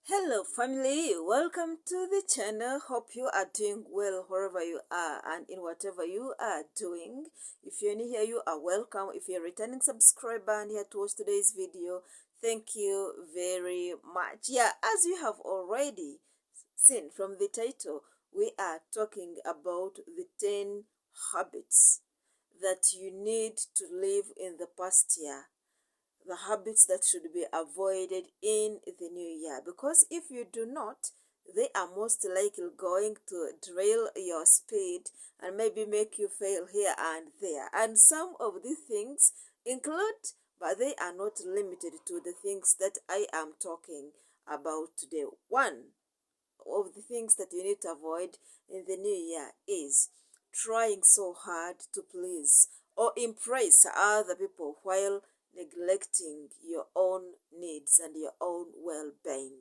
Hello family, welcome to the channel. Hope you are doing well wherever you are and in whatever you are doing. If you're new here, you are welcome. If you're a returning subscriber and here to watch today's video, thank you very much. Yeah, as you have already seen from the title, we are talking about the 10 habits that you need to live in the past year, the habits that should be avoided in the new year, because if you do not, they are most likely going to derail your speed and maybe make you fail here and there. And some of the things include, but they are not limited to, the things that I am talking about today. One of the things that you need to avoid in the new year is trying so hard to please or impress other people while neglecting your own needs and your own well-being.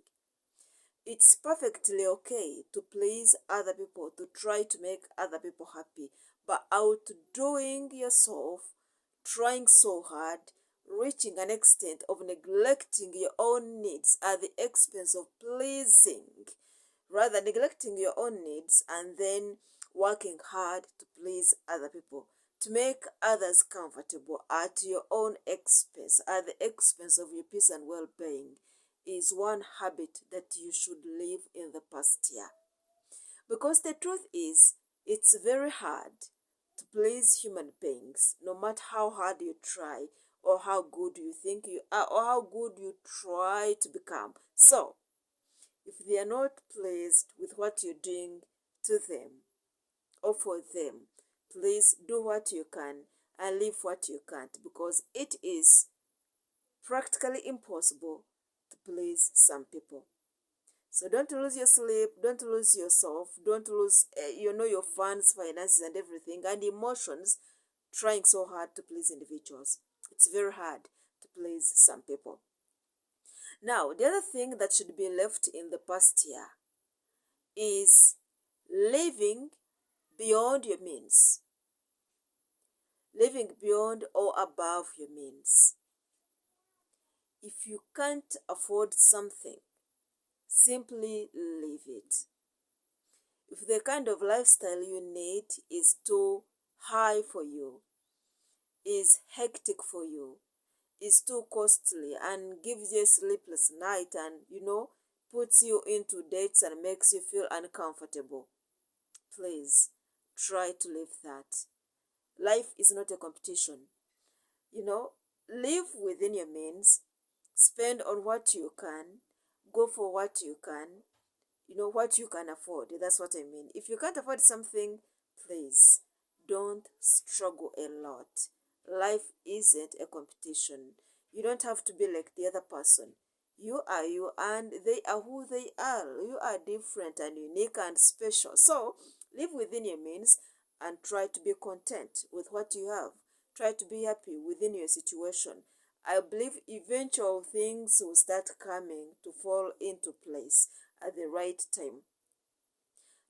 It's perfectly okay to please other people, to try to make other people happy, but outdoing yourself, trying so hard, reaching an extent of neglecting your own needs at the expense of pleasing, rather neglecting your own needs and then working hard to please other people, to make others comfortable at your own expense, at the expense of your peace and well-being, is one habit that you should live in the past year. Because the truth is, it's very hard to please human beings, no matter how hard you try, or how good you think you are, or how good you try to become. So, if they are not pleased with what you're doing to them or for them, please do what you can and leave what you can't, because it is practically impossible to please some people. So don't lose your sleep, don't lose yourself, don't lose your funds, finances and everything and emotions trying so hard to please individuals. It's very hard to please some people. Now, the other thing that should be left in the past year is living beyond your means. Living beyond or above your means. If you can't afford something, simply leave it. If the kind of lifestyle you need is too high for you, is hectic for you, is too costly and gives you a sleepless night and, puts you into debts and makes you feel uncomfortable, please try to live that. Life is not a competition. Live within your means, spend on what you can, go for what you can, what you can afford. That's what I mean. If you can't afford something, please don't struggle a lot. Life isn't a competition. You don't have to be like the other person. You are you and they are who they are. You are different and unique and special. So live within your means and try to be content with what you have. Try to be happy within your situation. I believe eventual things will start coming to fall into place at the right time.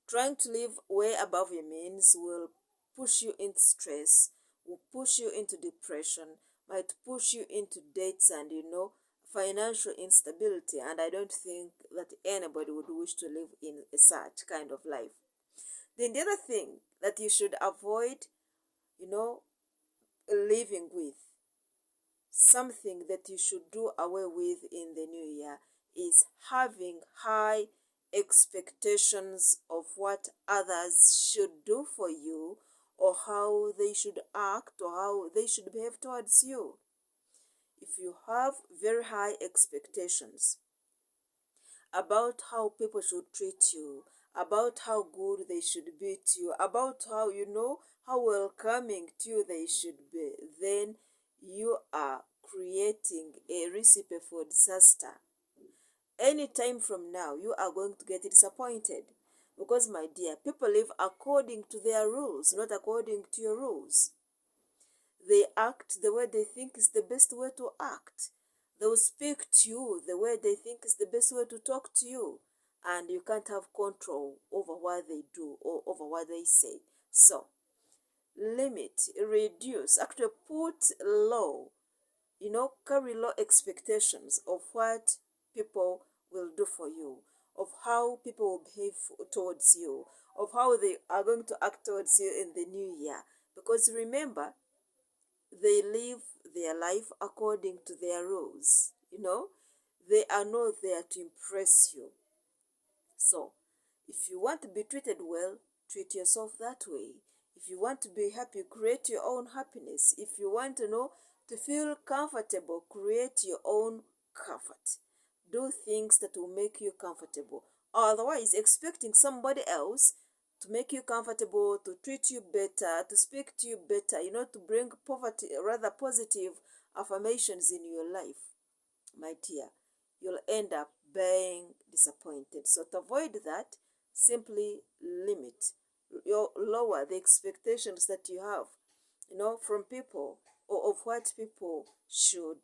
Trying to live way above your means will push you into stress, will push you into depression, might push you into debts and, financial instability. And I don't think that anybody would wish to live in a such kind of life. Then the other thing that you should avoid, living with, something that you should do away with in the new year, is having high expectations of what others should do for you, or how they should act, or how they should behave towards you. If you have very high expectations about how people should treat you, about how good they should be to you, about how welcoming to you they should be, then you are creating a recipe for disaster. Any time from now, you are going to get disappointed. Because, my dear, people live according to their rules, not according to your rules. They act the way they think is the best way to act. They will speak to you the way they think is the best way to talk to you. And you can't have control over what they do or over what they say. So, limit, reduce, actually put low, carry low expectations of what people will do for you, of how people will behave towards you, of how they are going to act towards you in the new year. Because remember, they live their life according to their rules. They are not there to impress you. So, if you want to be treated well, treat yourself that way. If you want to be happy, create your own happiness. If you want to feel comfortable, create your own comfort. Do things that will make you comfortable. Otherwise, expecting somebody else to make you comfortable, to treat you better, to speak to you better, to bring poverty, rather positive affirmations in your life, my dear, you'll end up being disappointed. So to avoid that, simply limit, lower the expectations that you have, from people, or of what people should,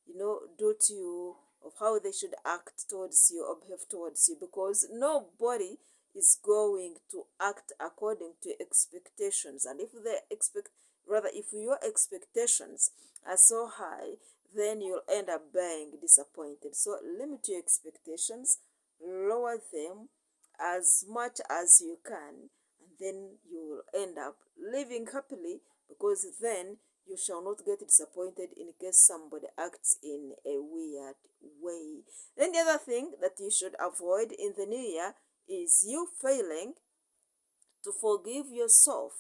do to you, of how they should act towards you or behave towards you, because nobody is going to act according to expectations. And if they expect, rather, if your expectations are so high, then you'll end up being disappointed. So limit your expectations, lower them as much as you can, and then you will end up living happily, because then you shall not get disappointed in case somebody acts in a weird way. Then the other thing that you should avoid in the new year is you failing to forgive yourself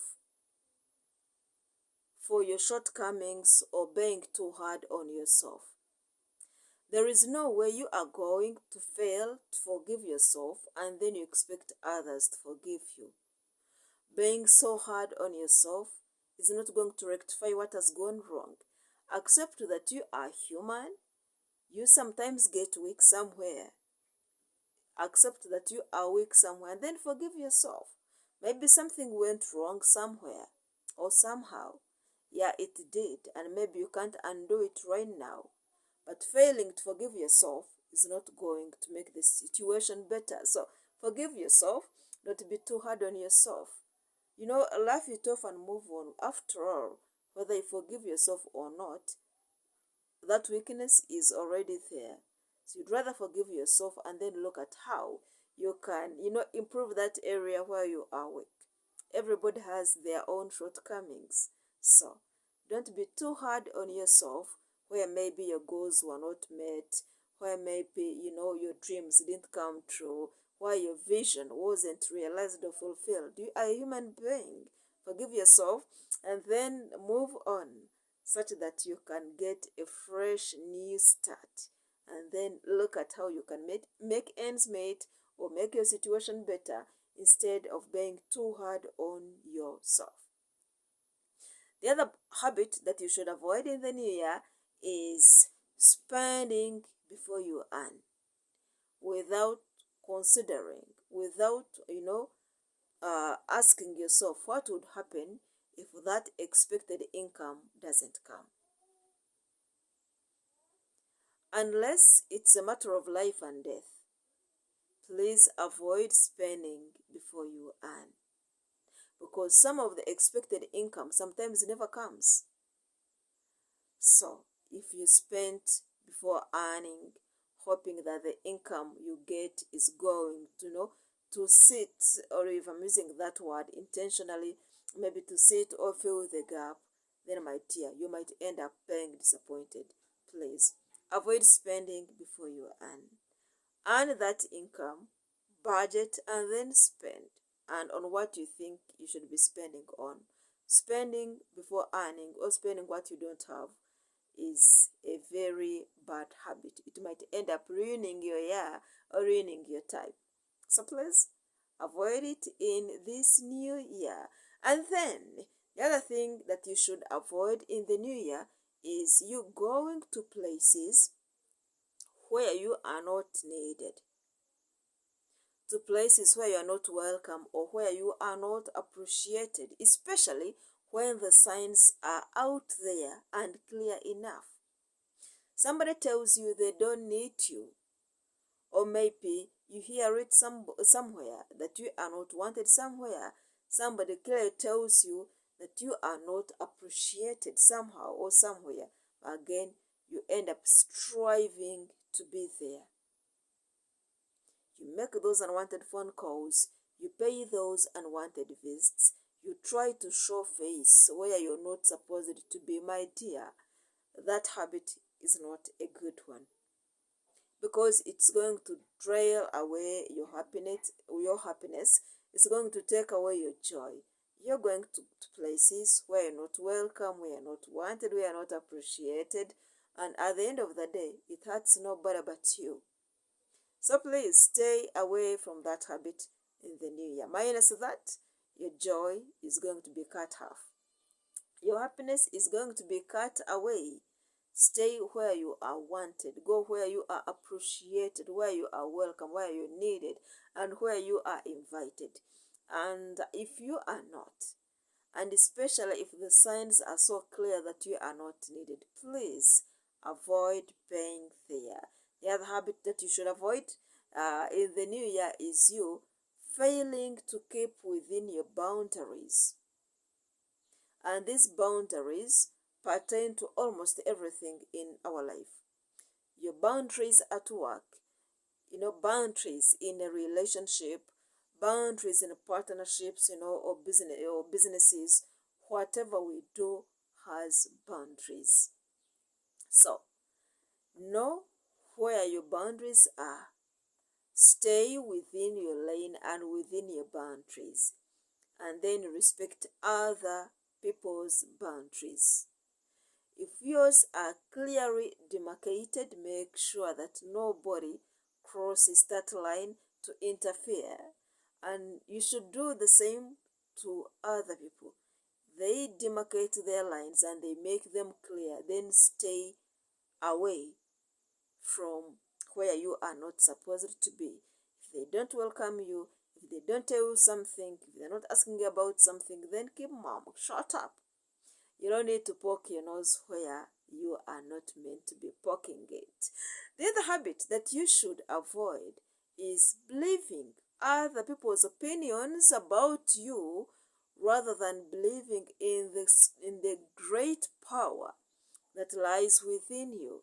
for your shortcomings or being too hard on yourself. There is no way you are going to fail to forgive yourself and then you expect others to forgive you. Being so hard on yourself is not going to rectify what has gone wrong. Accept that you are human. You sometimes get weak somewhere. Accept that you are weak somewhere and then forgive yourself. Maybe something went wrong somewhere or somehow. Yeah, it did, and maybe you can't undo it right now. But failing to forgive yourself is not going to make the situation better. So forgive yourself, not to be too hard on yourself. Laugh it off and move on. After all, whether you forgive yourself or not, that weakness is already there. So you'd rather forgive yourself and then look at how you can, improve that area where you are weak. Everybody has their own shortcomings. So don't be too hard on yourself where maybe your goals were not met, where maybe, your dreams didn't come true, why your vision wasn't realized or fulfilled. You are a human being. Forgive yourself and then move on, such that you can get a fresh new start, and then look at how you can make ends meet or make your situation better instead of being too hard on yourself. The other habit that you should avoid in the new year is spending before you earn, without considering, without, asking yourself what would happen if that expected income doesn't come. Unless it's a matter of life and death, please avoid spending before you earn, because some of the expected income sometimes never comes. So if you spend before earning, hoping that the income you get is going to sit, or if I'm using that word intentionally, maybe to sit or fill the gap, then my dear, you might end up being disappointed. Please avoid spending before you earn. Earn that income, budget, and then spend, and on what you think you should be spending on. Spending before earning, or spending what you don't have, is a very bad habit. It might end up ruining your year or ruining your time. So please avoid it in this new year. And then the other thing that you should avoid in the new year is you going to places where you are not needed, to places where you are not welcome or where you are not appreciated, especially when the signs are out there and clear enough. Somebody tells you they don't need you, or maybe you hear it somewhere that you are not wanted somewhere. Somebody clearly tells you that you are not appreciated somehow or somewhere. Again, you end up striving to be there. You make those unwanted phone calls. You pay those unwanted visits. You try to show face where you're not supposed to be, my dear. That habit is not a good one, because it's going to trail away your happiness. It's going to take away your joy. You're going to places where you're not welcome, where you're not wanted, where you're not appreciated, and at the end of the day, it hurts nobody but you. So please stay away from that habit in the new year. Minus that, your joy is going to be cut off. Your happiness is going to be cut away. Stay where you are wanted. Go where you are appreciated, where you are welcome, where you're needed, and where you are invited. And if you are not, and especially if the signs are so clear that you are not needed, please avoid being there. The other habit that you should avoid in the new year is you failing to keep within your boundaries. And these boundaries pertain to almost everything in our life. Your boundaries at work, boundaries in a relationship, boundaries in partnerships, or businesses. Whatever we do has boundaries. So, know where your boundaries are. Stay within your lane and within your boundaries, and then respect other people's boundaries. If yours are clearly demarcated, make sure that nobody crosses that line to interfere. And you should do the same to other people. They demarcate their lines and they make them clear, then stay away from where you are not supposed to be. If they don't welcome you, if they don't tell you something, if they're not asking you about something, then keep mum, shut up. You don't need to poke your nose where you are not meant to be poking it. The other habit that you should avoid is believing other people's opinions about you rather than believing in the great power that lies within you.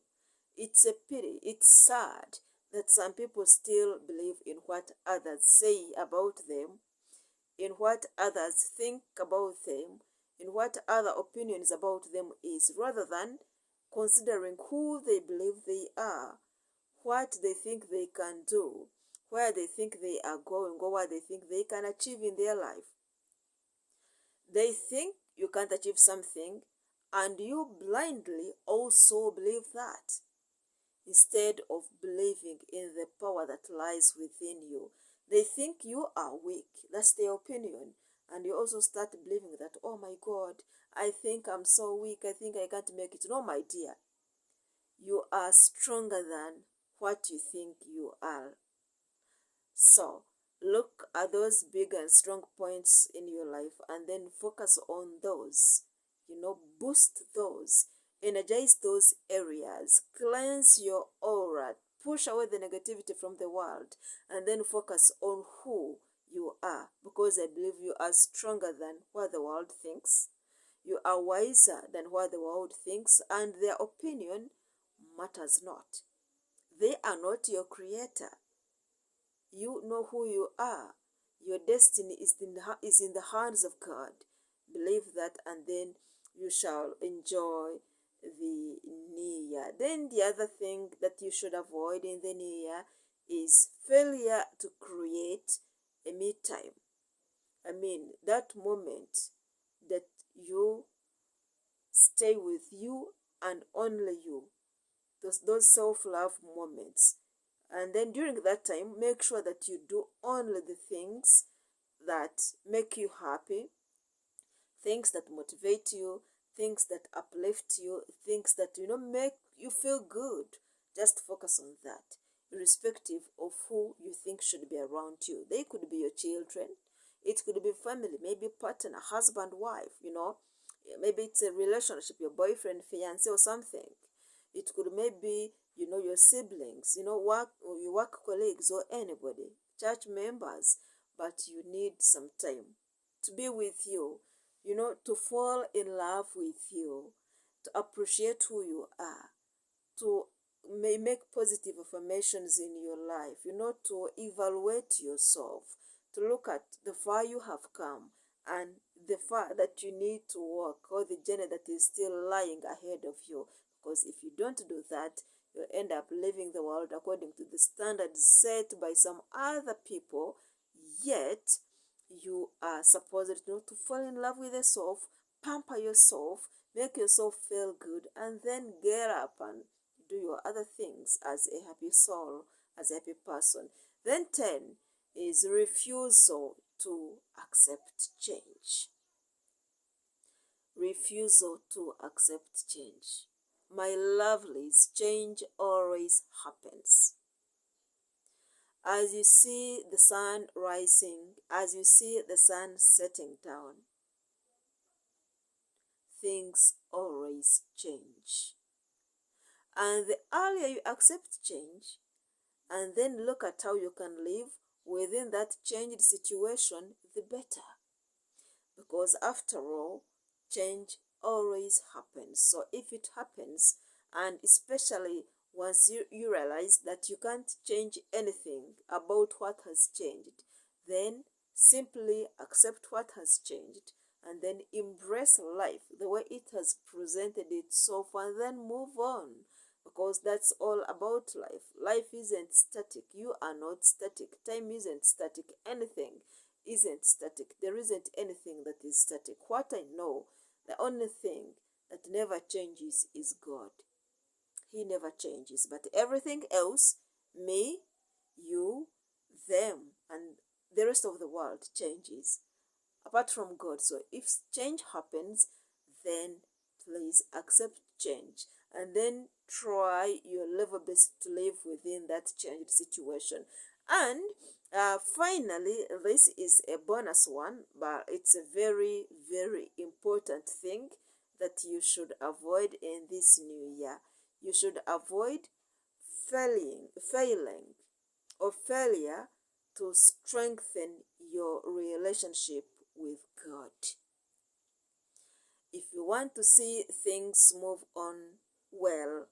It's a pity, it's sad that some people still believe in what others say about them, in what others think about them, in what other opinions about them is, rather than considering who they believe they are, what they think they can do, where they think they are going, or what they think they can achieve in their life. They think you can't achieve something, and you blindly also believe that, instead of believing in the power that lies within you. They think you are weak. That's their opinion. And you also start believing that, oh my God, I think I'm so weak. I think I can't make it. No, my dear. You are stronger than what you think you are. So, look at those big and strong points in your life and then focus on those. Boost those. Energize those areas. Cleanse your aura. Push away the negativity from the world. And then focus on who you are. Because I believe you are stronger than what the world thinks. You are wiser than what the world thinks. And their opinion matters not. They are not your creator. You know who you are. Your destiny is in the hands of God. Believe that, and then you shall enjoy the new year. Then the other thing that you should avoid in the new year is failure to create a me time. I mean, that moment that you stay with you and only you. Those self-love moments. And then during that time, make sure that you do only the things that make you happy, things that motivate you, things that uplift you, things that, make you feel good. Just focus on that, irrespective of who you think should be around you. They could be your children. It could be family, maybe partner, husband, wife, Maybe it's a relationship, your boyfriend, fiancé, or something. It could maybe, your siblings, your work colleagues, or anybody, church members. But you need some time to be with you, to fall in love with you, to appreciate who you are, to may make positive affirmations in your life, to evaluate yourself, to look at the far you have come and the far that you need to walk, or the journey that is still lying ahead of you. Because if you don't do that, you'll end up living the world according to the standards set by some other people, yet you are supposed to fall in love with yourself, pamper yourself, make yourself feel good, and then get up and do your other things as a happy soul, as a happy person. Then 10 is refusal to accept change. Refusal to accept change. My lovelies, change always happens. As you see the sun rising, as you see the sun setting down, things always change. And the earlier you accept change and then look at how you can live within that changed situation, the better. Because after all, change always happens. So if it happens, and especially once you realize that you can't change anything about what has changed, then simply accept what has changed and then embrace life the way it has presented itself and then move on. Because that's all about life. Life isn't static. You are not static. Time isn't static. Anything isn't static. There isn't anything that is static. What I know, the only thing that never changes is God. He never changes. But everything else, me, you, them, and the rest of the world changes apart from God. So if change happens, then please accept change and then try your level best to live within that changed situation. And finally, this is a bonus one, but it's a very, very important thing that you should avoid in this new year. You should avoid failing or failure to strengthen your relationship with God. If you want to see things move on well,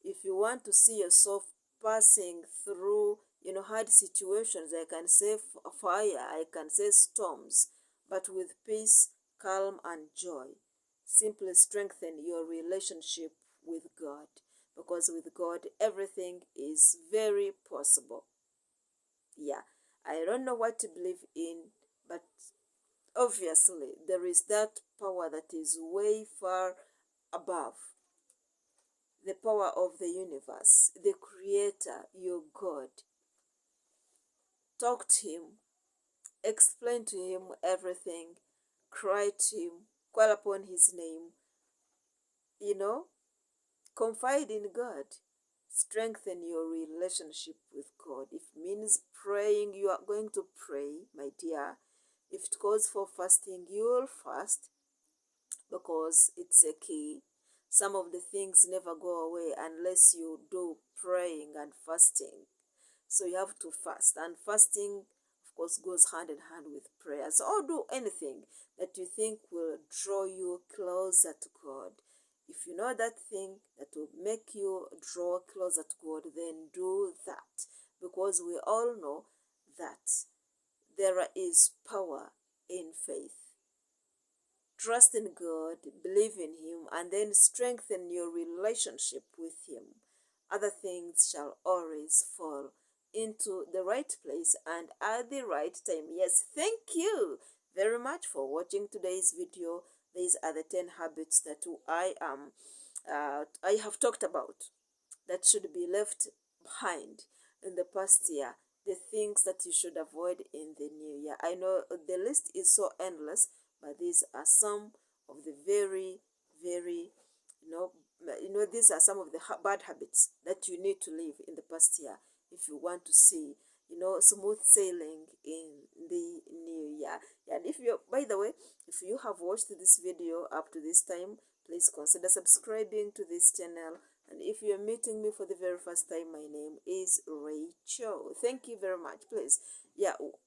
if you want to see yourself passing through, hard situations, I can say fire, I can say storms, but with peace, calm, and joy, simply strengthen your relationship with God. Because with God, everything is very possible. Yeah, I don't know what to believe in, but obviously there is that power that is way far above the power of the universe, the creator, your God. Talk to him, explain to him everything, cry to him, call upon his name, confide in God. Strengthen your relationship with God. If it means praying, you are going to pray, my dear. If it calls for fasting, you will fast, because it's a key. Some of the things never go away unless you do praying and fasting. So you have to fast, and fasting, of course, goes hand in hand with prayers. Or do anything that you think will draw you closer to God. If you know that thing that will make you draw closer to God, then do that. Because we all know that there is power in faith. Trust in God, believe in him, and then strengthen your relationship with him. Other things shall always fall into the right place and at the right time. Yes, thank you very much for watching today's video. These are the 10 habits that I have talked about that should be left behind in the past year. The things that you should avoid in the new year. I know the list is so endless, but these are some of the very, very, these are some of the bad habits that you need to leave in the past year if you want to see, smooth sailing in the new year. And if you, by the way, if you have watched this video up to this time, please consider subscribing to this channel. And if you're meeting me for the very first time, my name is Rachel. Thank you very much. Please,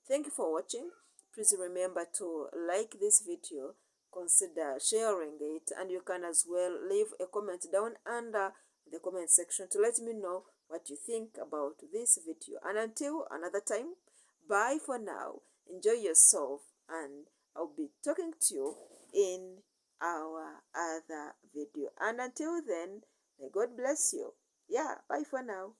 thank you for watching. Please remember to like this video, consider sharing it, and you can as well leave a comment down under in the comment section to let me know what you think about this video. And until another time, bye for now. Enjoy yourself, and I'll be talking to you in our other video. And until then, may God bless you. Yeah, bye for now.